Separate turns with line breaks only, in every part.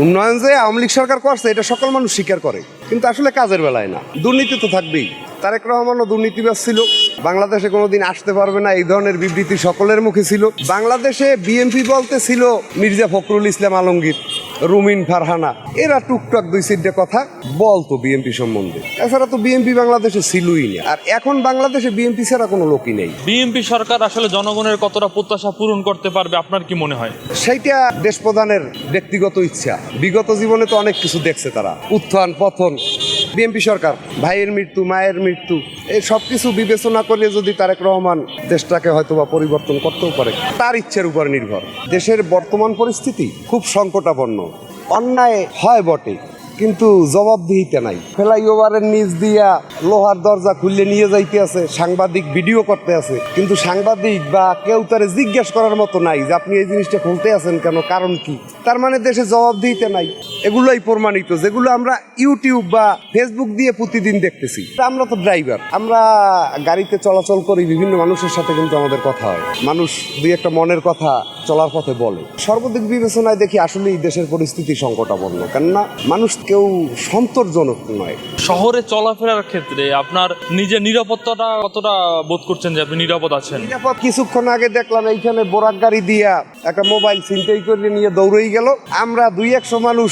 উন্নয়ন যে আওয়ামী লীগ সরকার করছে এটা সকল মানুষ স্বীকার করে, কিন্তু আসলে কাজের বেলায় না। দুর্নীতি তো থাকবেই। তারেক রহমানও দুর্নীতিবাজ ছিল, বাংলাদেশে কোনোদিন আসতে পারবে না এই ধরনের বিবৃতি সকলের মুখে ছিল। বাংলাদেশে বিএনপি বলতে ছিল মির্জা ফখরুল ইসলাম আলমগীর, রুমিন ফারহানা, এরা টুকটাক দুই চারটে কথা বলতো বিএনপি সম্বন্ধে। এছাড়া তো বিএনপি বাংলাদেশে ছিলই না, আর এখন বাংলাদেশে বিএনপি ছাড়া কোনো লোকই নেই।
বিএনপি সরকার আসলে জনগণের কতটা প্রত্যাশা পূরণ করতে পারবে আপনার কি মনে হয়?
সেইটা দেশ প্রধানের ব্যক্তিগত ইচ্ছা। বিগত জীবনে তো অনেক কিছু দেখছে তারা, উত্থান পতন। বিএনপি সরকার ভাইয়ের মৃত্যু, মায়ের মৃত্যু, এই সব কিছু বিবেচনা করলে যদি তারেক রহমান দেশটাকে হয়তো বা পরিবর্তন করতেও পারে, তার ইচ্ছের উপর নির্ভর। দেশের বর্তমান পরিস্থিতি খুব সংকটাপন্ন। অন্যায় হয় বটে, কিন্তু জবাবদিহিতা নাই। ফ্লাইওভারের নিচ দিয়া লোহার দরজা খুললে নিয়ে যাইতে আছে, সাংবাদিক ভিডিও করতে আছে, কিন্তু সাংবাদিক বা কেউ তারে জিজ্ঞেস করার মতো নাই যে আপনি এই জিনিসটা খুলতে আছেন কেন, কারণ কি। তার মানে দেশে জবাবদিহিতা নাই। এগুলোই প্রমাণিত, যেগুলো আমরা ইউটিউব বা ফেসবুক দিয়ে প্রতিদিন দেখতেছি। আমরা তো ড্রাইভার, আমরা গাড়িতে চলাচল করি, বিভিন্ন মানুষের সাথে কিন্তু আমাদের কথা হয়। মানুষ দুই একটা মনের কথা চলার পথে বলে। সর্বদিক বিবেচনায় দেখি আসলেই দেশের পরিস্থিতি সংকটাপন্ন, কেননা মানুষ কেউ সন্তোষজনক নয়।
শহরে চলাফেরার ক্ষেত্রে আপনার নিজের নিরাপত্তাটা কতটা বোধ করছেন যে আপনি নিরাপদ আছেন?
নিরাপদ। কিছুক্ষণ আগে দেখলাম এইখানে বোরাক গাড়ি দিয়া একটা মোবাইল ছিনতাই করে নিয়ে দৌড়েই গেল। আমরা 200 মানুষ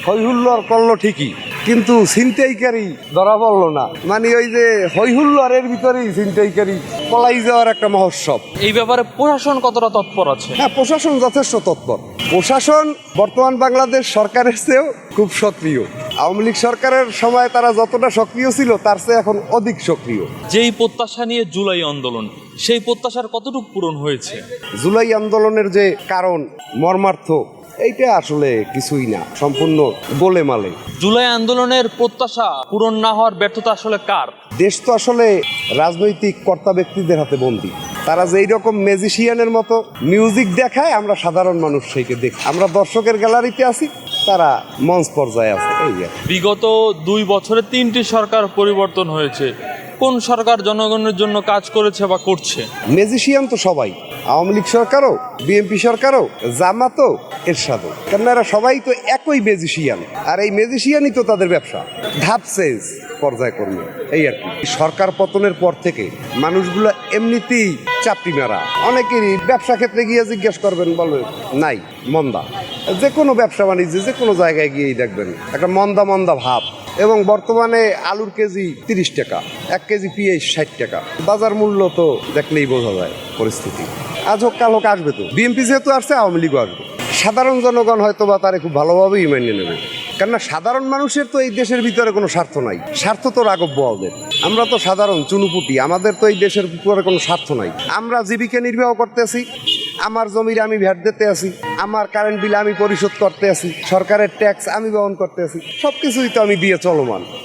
হইহুল্লোড় করলো ঠিকই, কিন্তু ছিনতাইকারী ধরা পড়লো না। মানে ওই যে হইহুল্লোড়ের ভিতরেই ছিনতাইকারী পলাই যাওয়ার একটা মহোৎসব।
এই ব্যাপারে প্রশাসন কতটা তৎপর আছে?
হ্যাঁ, প্রশাসন যথেষ্ট তৎপর। প্রশাসন বর্তমান বাংলাদেশ সরকারের চেয়েও খুব সক্রিয়। আওয়ামী লীগ সরকারের সময় তারা যতটা সক্রিয় ছিল তার চেয়ে এখন অধিক সক্রিয়।
যেই প্রত্যাশা নিয়ে জুলাই আন্দোলন, সেই প্রত্যাশার কতটুকু পূরণ হয়েছে?
জুলাই আন্দোলনের যে কারণ, মর্মার্থ, এইটা আসলে কিছুই না, সম্পূর্ণ গোলেমালে।
জুলাই আন্দোলনের প্রত্যাশা পূরণ না হওয়ার ব্যর্থতা আসলে কার?
দেশ তো আসলে রাজনৈতিক কর্তা ব্যক্তিদের হাতে বন্দী। তারা যেই রকম ম্যাজিশিয়ানের মতো মিউজিক দেখায়, আমরা সাধারণ মানুষ সেইকে দেখি। আমরা দর্শকের গ্যালারিতে আছি, তারা মঞ্চ পর্যায়ে আছে। এই
বিগত 2 বছরে 3টি সরকার পরিবর্তন হয়েছে। কোন সরকার জনগণের জন্য কাজ করেছে বা করছে?
ম্যাজিশিয়ান তো সবাই, আওয়ামী লীগ সরকারও, বিএনপি সরকারও, জামাতও, এরশাদও, কেন এরা সবাই তো একই ম্যাজিশিয়ান। আর এই ম্যাজিশিয়ানই তো তাদের ব্যবসা। ধাপ চেঞ্জ পর্যায়ক্রমে, এই আর কি। সরকার পতনের পর থেকে মানুষগুলো এমনিতেই চাপটি মারা। অনেকেরই ব্যবসা ক্ষেত্রে গিয়ে জিজ্ঞেস করবেন, বলবে নাই, মন্দা। যে কোনো ব্যবসা বাণিজ্যে যে কোনো জায়গায় গিয়েই দেখবেন একটা মন্দা মন্দা ভাব। এবং বর্তমানে আলুর কেজি 30 টাকা, 1 কেজি পেঁয়াজ 60 টাকা। বাজার মূল্য তো দেখলেই বোঝা যায় পরিস্থিতি। আজ হোক কাল হোক আসবে তো। বিএনপি যেহেতু আসছে, আওয়ামী লীগও আসবে। সাধারণ জনগণ হয়তো বা তারে খুব ভালোভাবেই মেনে নেবে, কেননা সাধারণ মানুষের তো এই দেশের ভিতরে কোনো স্বার্থ নাই। স্বার্থ তো রাঘব বোয়ালদের। আমরা তো সাধারণ চুনুপুটি, আমাদের তো এই দেশের ভিতরে কোনো স্বার্থ নাই। আমরা জীবিকা নির্বাহ করতেছি, আমার জমির আমি ভ্যাট দিতে আছি, আমার কারেন্ট বিল আমি পরিশোধ করতে আছি, সরকারের ট্যাক্স আমি বহন করতে আছি, সব কিছুই তো আমি দিয়ে চলমান।